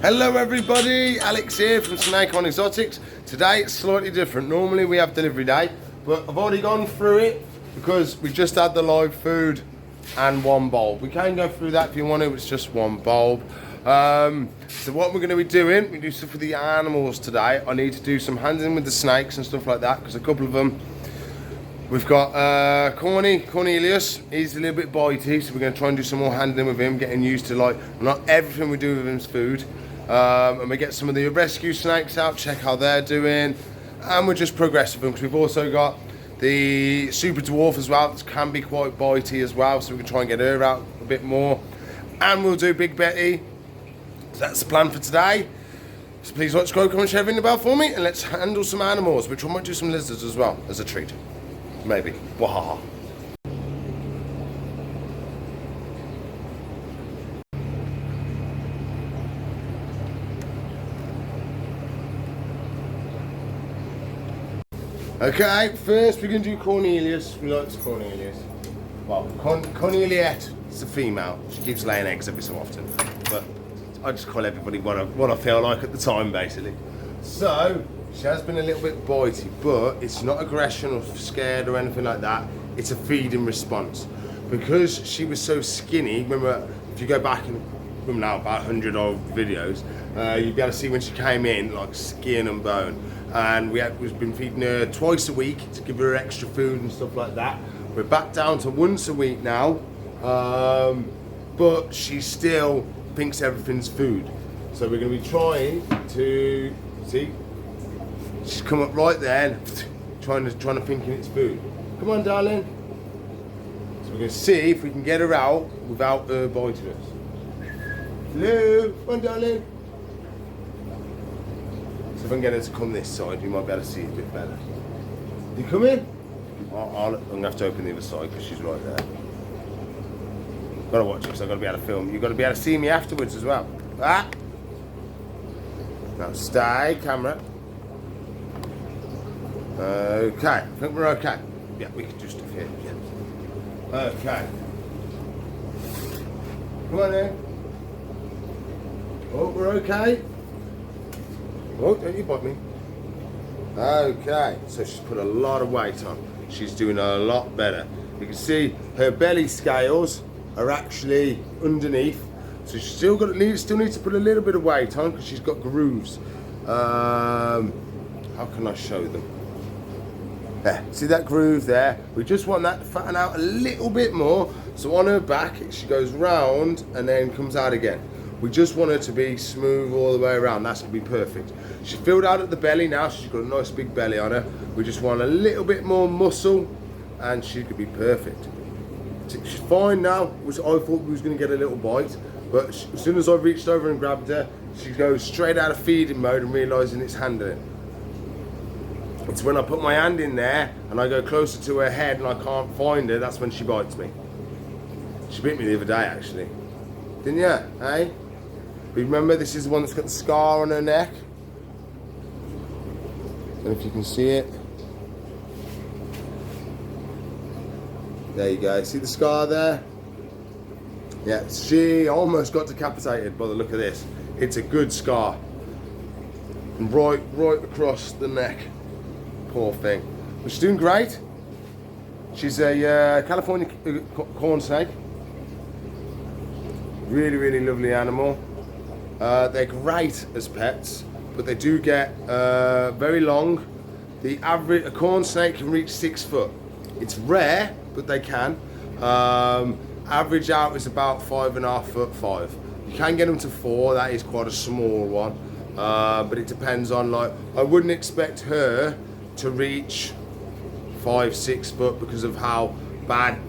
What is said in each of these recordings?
Hello everybody, Alex here from Snake on Exotics. Today it's slightly different. Normally we have delivery day, but I've already gone through it because we just had the live food and one bulb. We can go through that if you want to, it's just one bulb. So what we're going to be doing, we do stuff for the animals today. I need to do some handling with the snakes and stuff like that because a couple of them, we've got Cornelius, he's a little bit bitey, so we're going to try and do some more handling with him, getting used to like, not everything we do with him's food. And we get some of the rescue snakes out, check how they're doing, and we'll just progress with them because we've also got the super dwarf as well, that can be quite bitey as well, so we can try and get her out a bit more. And we'll do Big Betty. So that's the plan for today. So please like, subscribe, comment, share everything about for me, and let's handle some animals, which I might do some lizards as well as a treat. Maybe. Wahaha. Okay, first we're going to do Cornelius. We like Cornelius. Well, Corneliette, it's a female. She keeps laying eggs every so often. But I just call everybody what I feel like at the time, basically. So, she has been a little bit bitey, but it's not aggression or scared or anything like that. It's a feeding response. Because she was so skinny, remember, if you go back and remember now about 100 old videos, you'd be able to see when she came in, like skin and bone. And we've been feeding her twice a week to give her extra food and stuff like that. We're back down to once a week now, but she still thinks everything's food. So we're going to be trying to see. She's come up right there, and trying to thinking it's food. Come on, darling. So we're going to see if we can get her out without her biting us. Hello, come on, darling. So if I can get her to come this side, you might be able to see it a bit better. You come in? I'm going to have to open the other side because she's right there. Got to watch it because I've got to be able to film. You've got to be able to see me afterwards as well. Ah! Now stay, camera. Okay, I think we're okay. Yeah, we can do stuff here. Yeah. Okay. Come on in. Oh, we're okay. Oh, don't you bite me. Okay, so she's put a lot of weight on. She's doing a lot better. You can see her belly scales are actually underneath. So she's still needs to put a little bit of weight on because she's got grooves. How can I show them? There, see that groove there? We just want that to fatten out a little bit more. So on her back, she goes round and then comes out again. We just want her to be smooth all the way around. That's going to be perfect. She's filled out at the belly now, so she's got a nice big belly on her. We just want a little bit more muscle, and she could be perfect. She's fine now, which I thought we was going to get a little bite, but as soon as I reached over and grabbed her, she goes straight out of feeding mode and realising it's handling. It's when I put my hand in there and I go closer to her head and I can't find her, that's when she bites me. She bit me the other day, actually. Didn't ya? Hey? Remember, this is the one that's got the scar on her neck. I don't know if you can see it. There you go. See the scar there? Yeah, she almost got decapitated by the look of this. It's a good scar. And right across the neck. Poor thing. But she's doing great. She's a California corn snake. Really, really lovely animal. They're great as pets, but they do get very long. A corn snake can reach 6 foot. It's rare, but they can. Average out is about 5.5 foot 5. You can get them to 4. That is quite a small one, but it depends on, like, I wouldn't expect her to reach 5-6 foot because of how bad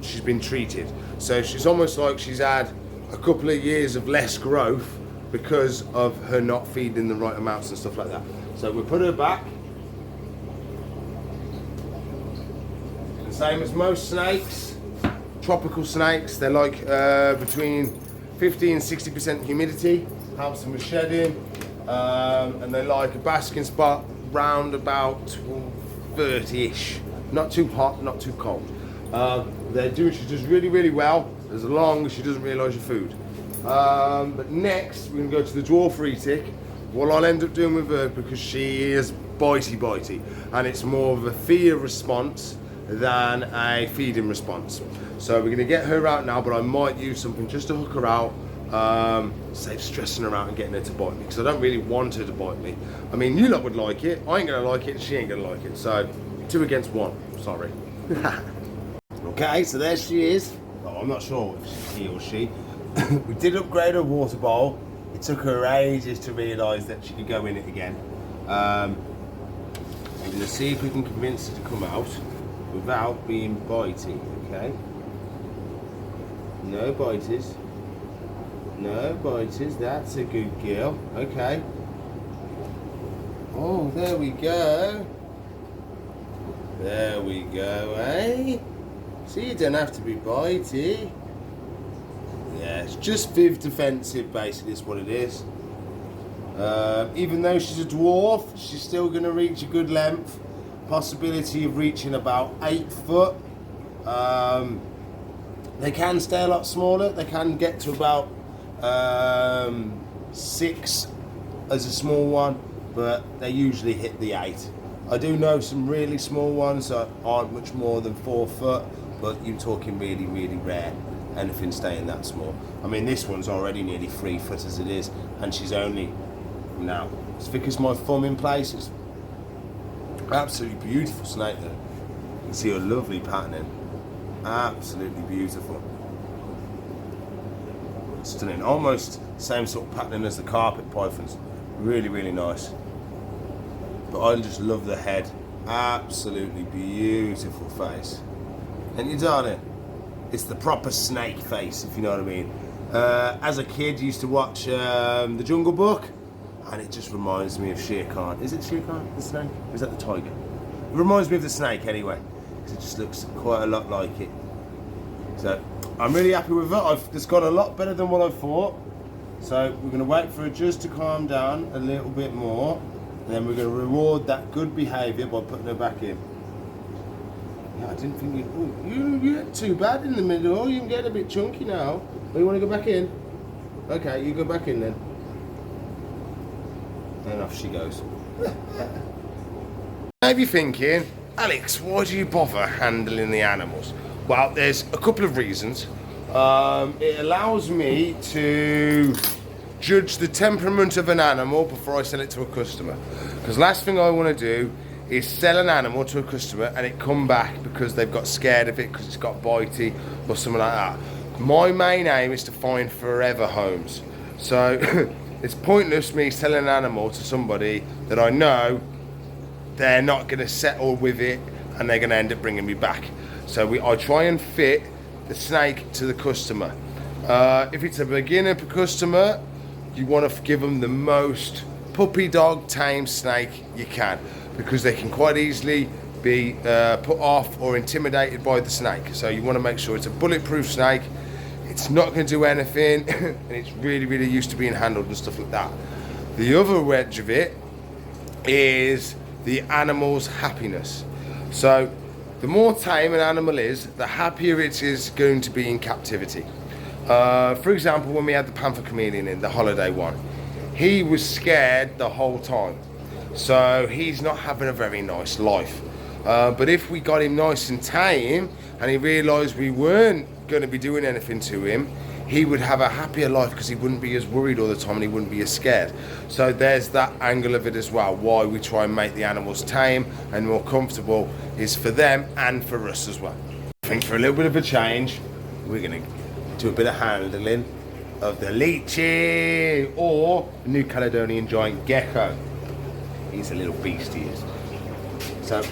she's been treated. So she's almost like she's had a couple of years of less growth because of her not feeding the right amounts and stuff like that. So we put her back. The same as most snakes, tropical snakes, they're like between 50 and 60% humidity, helps them with shedding, and they like a basking spot round about 30-ish. Not too hot, not too cold. She does really, really well as long as she doesn't realise your food. But next, we're going to go to the dwarf retic. What I'll end up doing with her, because she is bitey, and it's more of a fear response than a feeding response. So we're going to get her out now, but I might use something just to hook her out, save stressing her out and getting her to bite me, because I don't really want her to bite me. I mean, you lot would like it, I ain't going to like it, and she ain't going to like it. So 2 against 1, sorry. Okay, so there she is. Oh, I'm not sure if she's he or she. We did upgrade her water bowl. It took her ages to realise that she could go in it again. We're going to see if we can convince her to come out without being bitey, okay? No biters. No biters, that's a good girl. Okay. Oh, there we go. There we go, eh? So you don't have to be bitey. Yeah, it's just viv defensive, basically, is what it is. Even though she's a dwarf, she's still going to reach a good length. Possibility of reaching about 8 foot. They can stay a lot smaller. They can get to about 6 as a small one, but they usually hit the 8. I do know some really small ones that aren't much more than 4 foot, but you're talking really, really rare. Anything staying that small. I mean, this one's already nearly 3 foot as it is, and she's only now as thick as my thumb in places. Absolutely beautiful snake there. You can see a lovely patterning. Absolutely beautiful. Stunning. Almost same sort of patterning as the carpet pythons. Really, really nice. But I just love the head. Absolutely beautiful face. And you darling, it's the proper snake face, if you know what I mean. As a kid, used to watch The Jungle Book, and it just reminds me of Shere Khan. Is it Shere Khan, the snake? Or is that the tiger? It reminds me of the snake anyway, because it just looks quite a lot like it. So I'm really happy with it. It's gone a lot better than what I thought. So we're going to wait for it just to calm down a little bit more, and then we're going to reward that good behaviour by putting her back in. Yeah, I didn't think you're too bad in the middle. You can get a bit chunky now. Oh, you want to go back in? Okay, you go back in then. And off she goes. Maybe thinking, Alex, why do you bother handling the animals? Well, there's a couple of reasons. It allows me to judge the temperament of an animal before I sell it to a customer. Because last thing I want to do is sell an animal to a customer and it come back because they've got scared of it because it's got bitey or something like that. My main aim is to find forever homes. So it's pointless me selling an animal to somebody that I know they're not going to settle with it and they're going to end up bringing me back. So I try and fit the snake to the customer. If it's a beginner customer, you want to give them the most puppy dog tame snake you can, because they can quite easily be put off or intimidated by the snake. So you want to make sure it's a bulletproof snake, it's not going to do anything, and it's really, really used to being handled and stuff like that. The other edge of it is the animal's happiness. So the more tame an animal is, the happier it is going to be in captivity. For example, when we had the panther chameleon in, the holiday one, he was scared the whole time. So he's not having a very nice life. But if we got him nice and tame and he realised we weren't going to be doing anything to him, he would have a happier life because he wouldn't be as worried all the time and he wouldn't be as scared. So there's that angle of it as well. Why we try and make the animals tame and more comfortable is for them and for us as well. I think for a little bit of a change, we're going to do a bit of handling of the lychee or the new Caledonian giant gecko. He's a little beast, he is. So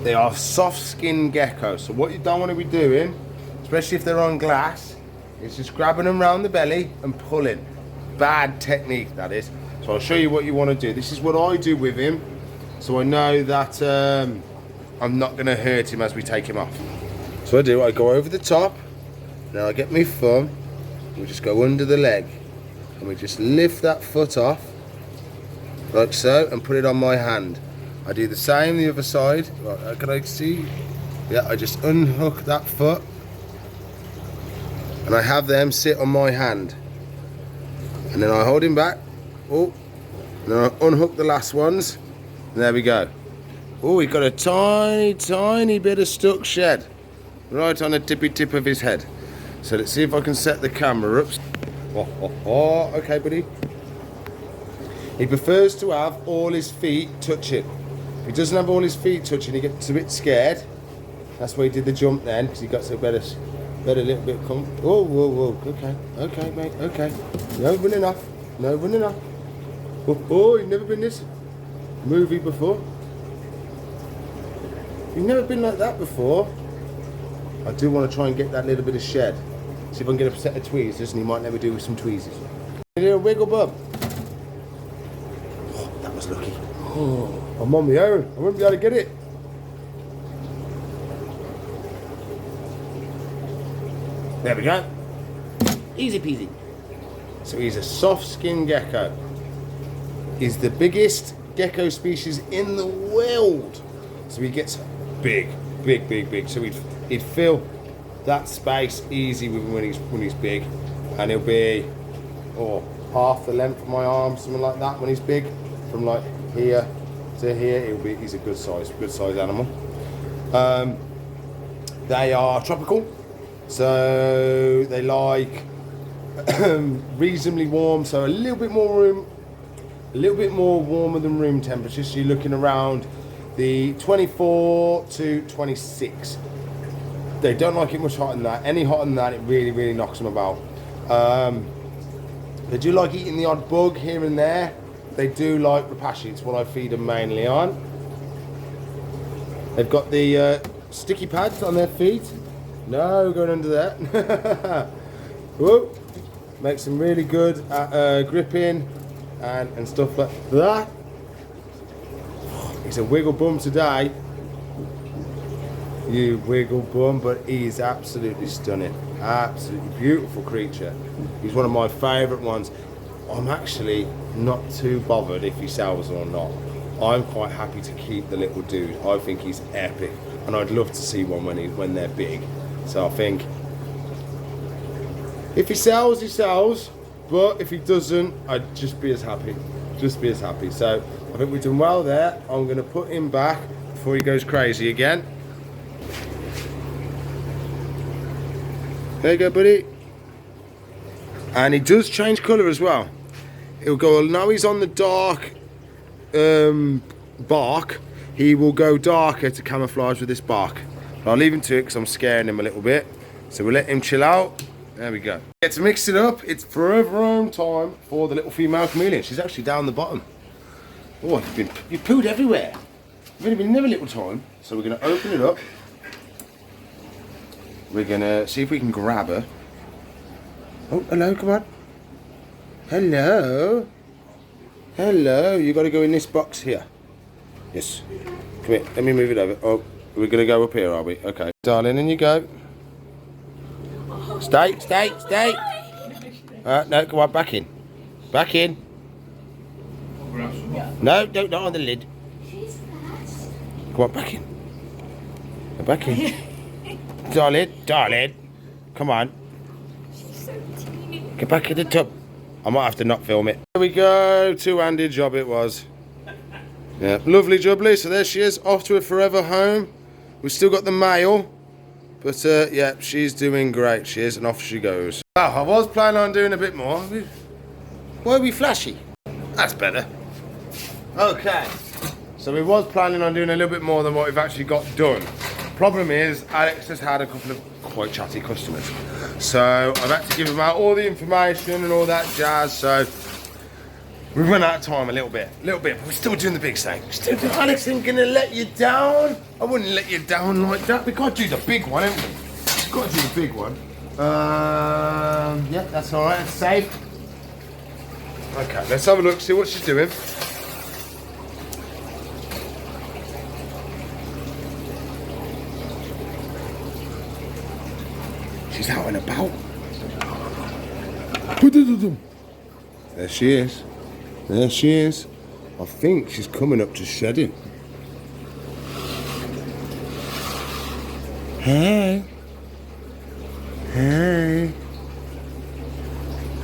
they are soft-skinned geckos. So what you don't want to be doing, especially if they're on glass, is just grabbing them around the belly and pulling. Bad technique, that is. So I'll show you what you want to do. This is what I do with him, so I know that I'm not going to hurt him as we take him off. So I go over the top, now I get my thumb, we just go under the leg, and we just lift that foot off, like so, and put it on my hand. I do the same the other side. Right, can I see? Yeah, I just unhook that foot, and I have them sit on my hand. And then I hold him back. Oh, and then I unhook the last ones. And there we go. Oh, we got a tiny, tiny bit of stuck shed right on the tippy tip of his head. So let's see if I can set the camera up. Okay, buddy. He prefers to have all his feet touching. If he doesn't have all his feet touching, he gets a bit scared. That's why he did the jump then, because he got so better little bit comfortable. Oh, whoa, whoa. Okay, mate, okay. No running off. No running off. Oh, you've never been this movie before? You've never been like that before? I do want to try and get that little bit of shed. See if I can get a set of tweezers, and he might never do with some tweezers. A little wiggle bub. Oh, that was lucky. Oh, I'm on my own. I won't be able to get it. There we go. Easy peasy. So he's a soft-skinned gecko. He's the biggest gecko species in the world. So he gets big. So he'd fill that space easy with him when he's big, and he'll be half the length of my arm, something like that when he's big. From like here to here, he's a good size animal. They are tropical, so they like reasonably warm, so a little bit more warmer than room temperature. So you're looking around the 24 to 26. They don't like it much hotter than that. Any hotter than that, it really knocks them about. They do like eating the odd bug here and there. They do like rapashi. It's what I feed them mainly on. They've got the sticky pads on their feet. No, going under that. Whoa. Makes them really good at gripping and stuff like that. He's a wiggle bum today. You wiggle bum, but he's absolutely stunning. Absolutely beautiful creature. He's one of my favourite ones. I'm actually not too bothered if he sells or not. I'm quite happy to keep the little dude. I think he's epic, and I'd love to see one when they're big. So I think if he sells, he sells. But if he doesn't, I'd just be as happy. So I think we've done well there. I'm going to put him back before he goes crazy again. There you go, buddy. And he does change colour as well. He'll go, now he's on the dark bark, he will go darker to camouflage with this bark. But I'll leave him to it because I'm scaring him a little bit. So we'll let him chill out. There we go. Let's mix it up. It's forever home time for the little female chameleon. She's actually down the bottom. Oh, you've pooed everywhere. You've only been there a little time. So we're going to open it up. We're going to see if we can grab her. Oh, hello, come on. Hello. Hello, you got to go in this box here. Yes. Come here, let me move it over. Oh, we're going to go up here, are we? Okay. Darling, in you go. Stay. No, come on, back in. Back in. No, don't, not on the lid. Come on, back in. Back in. Darling. Come on. Get back in the tub. I might have to not film it. There we go. Two-handed job it was. Yeah, lovely Jubilee. So there she is, off to a forever home. We've still got the male. But yeah, she's doing great. She is, and off she goes. Well, I was planning on doing a bit more. Why are we flashy? That's better. Okay. So we was planning on doing a little bit more than what we've actually got done. Problem is, Alex has had a couple of quite chatty customers. So I've had to give him out all the information and all that jazz. So we run out of time a little bit, but we're still doing the big thing. Alex ain't gonna let you down. I wouldn't let you down like that. We got to do the big one, haven't we? We've got to do the big one. Yeah, that's all right. It's safe. Okay, let's have a look. See what she's doing. She's out and about. There she is. There she is. I think she's coming up to shedding. Hey. Hey.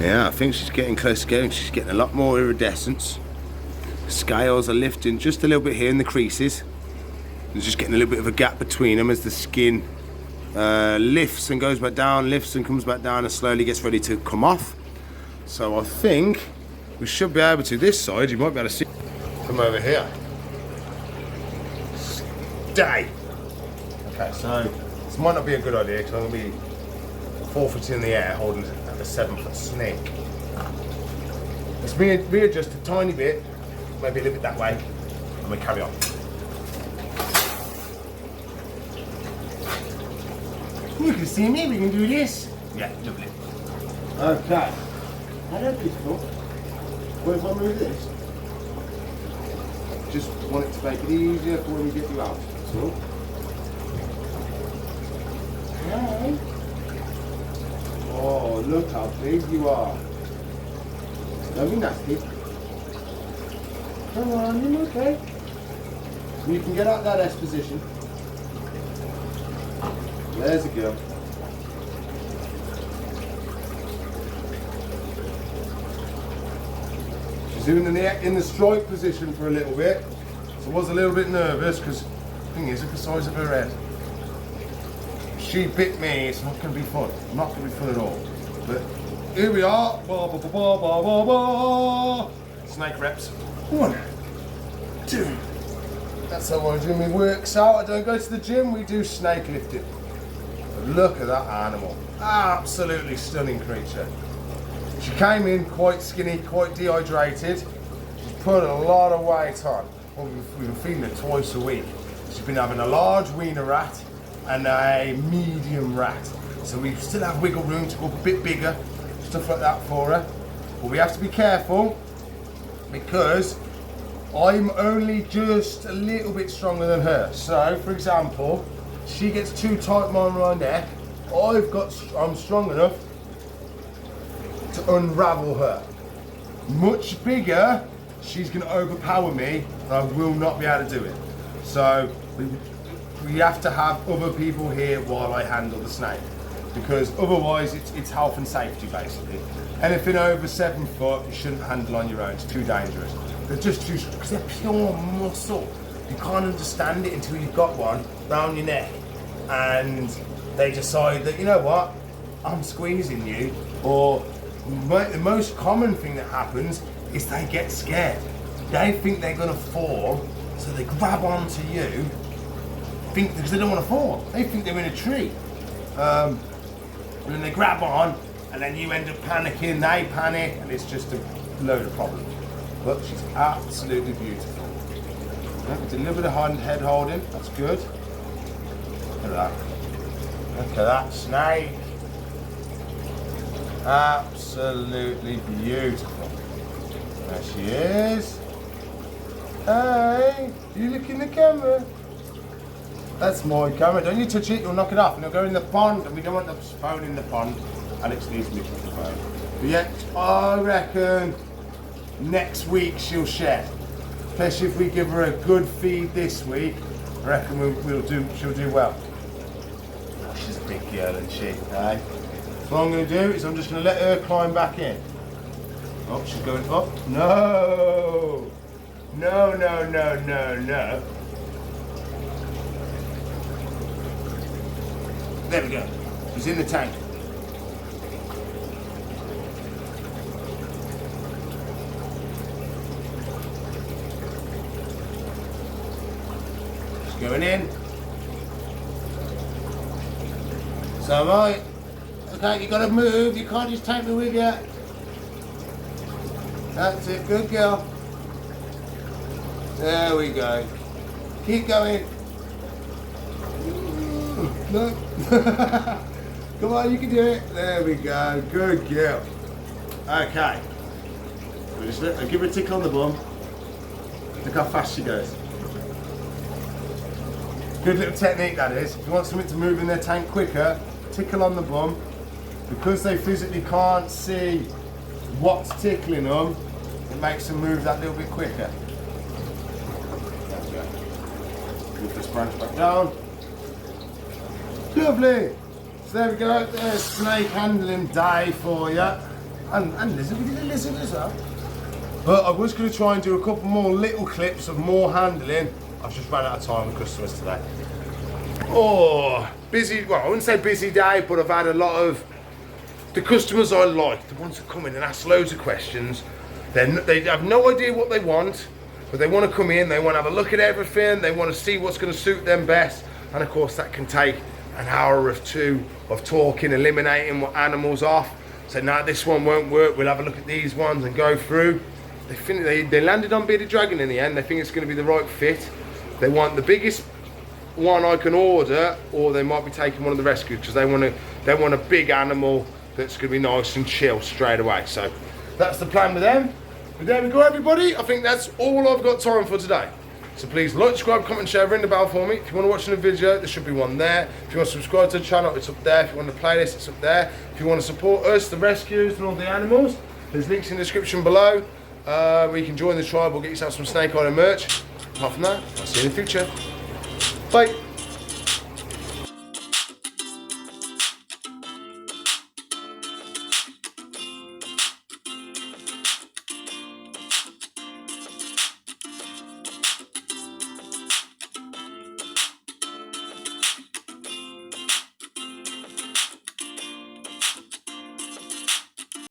Yeah, I think she's getting close to going. She's getting a lot more iridescence. Scales are lifting just a little bit here in the creases. There's just getting a little bit of a gap between them as the skin lifts and goes back down, lifts and comes back down and slowly gets ready to come off. So I think we should be able to, this side, you might be able to see. Come over here. Stay. Okay, so this might not be a good idea because I'm going to be 4 foot in the air holding like a 7 foot snake. Let's readjust a tiny bit, maybe a little bit that way, and we carry on. You can see me, we can do this. Yeah, lovely. Okay. I don't think so. What if I move this? Just want it to make it easier for when we get you out. So. Okay. Oh, look how big you are. Don't be nasty. Come on, you're okay. You can get out that S position. There's a girl. She's in the strike position for a little bit. So I was a little bit nervous because the thing is, look the size of her head. If she bit me, it's not going to be fun. Not going to be fun at all. But here we are. Ba, ba, ba, ba, ba, ba, ba. Snake reps. 1, 2. That's how I do my works out. I don't go to the gym, we do snake lifting. Look at that animal. Absolutely stunning creature. She came in quite skinny, quite dehydrated. She's put a lot of weight on. Well, we've been feeding her twice a week. She's been having a large wiener rat and a medium rat. So we still have wiggle room to go a bit bigger, stuff like that for her. But we have to be careful because I'm only just a little bit stronger than her. So, for example, she gets too tight around my neck, I'm strong enough to unravel her. Much bigger, she's going to overpower me and I will not be able to do it. So we have to have other people here while I handle the snake, because otherwise it's health and safety basically. Anything over 7 foot you shouldn't handle on your own, it's too dangerous. They're just too, because they're pure muscle. You can't understand it until you've got one round your neck and they decide that, you know what, I'm squeezing you. Or the most common thing that happens is they get scared. They think they're going to fall, so they grab onto you, because they don't want to fall. They think they're in a tree. And then they grab on, and then you end up panicking, they panic, and it's just a load of problems. But she's absolutely beautiful. It's a little bit of head holding, that's good. Look at that. Look at that snake. Absolutely beautiful. There she is. Hey, you look in the camera. That's my camera. Don't you touch it, you'll knock it off. And it'll go in the pond, and we don't want the phone in the pond. Alex needs me to put the phone. But yeah, I reckon next week she'll shed. Especially if we give her a good feed this week, I reckon she'll do well. Oh, she's a big girl, isn't she? Okay. So what I'm going to do is I'm just going to let her climb back in. Oh, she's going up. No! No, no, no, no, no. There we go. She's in the tank. Going in. So am I. Okay, you gotta move, you can't just take me with you. That's it, good girl. There we go. Keep going. No. Come on, you can do it. There we go, good girl. Okay. We'll just give her a tickle on the bum. Look how fast she goes. Good little technique that is. If you want something to move in their tank quicker, tickle on the bum. Because they physically can't see what's tickling them, it makes them move that little bit quicker. There we go. Move this branch back down. Lovely. So there we go. There's snake handling day for you. And lizard, we did a lizard as well. But I was going to try and do a couple more little clips of more handling. I've just ran out of time with customers today. Oh, busy, well, I wouldn't say busy day, but I've had a lot of the customers I like, the ones that come in and ask loads of questions. They have no idea what they want, but they want to come in, they want to have a look at everything, they want to see what's going to suit them best. And of course that can take an hour or two of talking, eliminating what animals off. So now this one won't work, we'll have a look at these ones and go through. They landed on Bearded Dragon in the end. They think it's going to be the right fit. They want the biggest one I can order, or they might be taking one of the rescues because they want a big animal that's going to be nice and chill straight away. So that's the plan with them. But there we go, everybody. I think that's all I've got time for today. So please like, subscribe, comment, share, ring the bell for me. If you want to watch a video, there should be one there. If you want to subscribe to the channel, it's up there. If you want the playlist, it's up there. If you want to support us, the rescues and all the animals, there's links in the description below where you can join the tribe or get yourself some Snake Island merch. Apart from that, I'll see you in the future. Bye.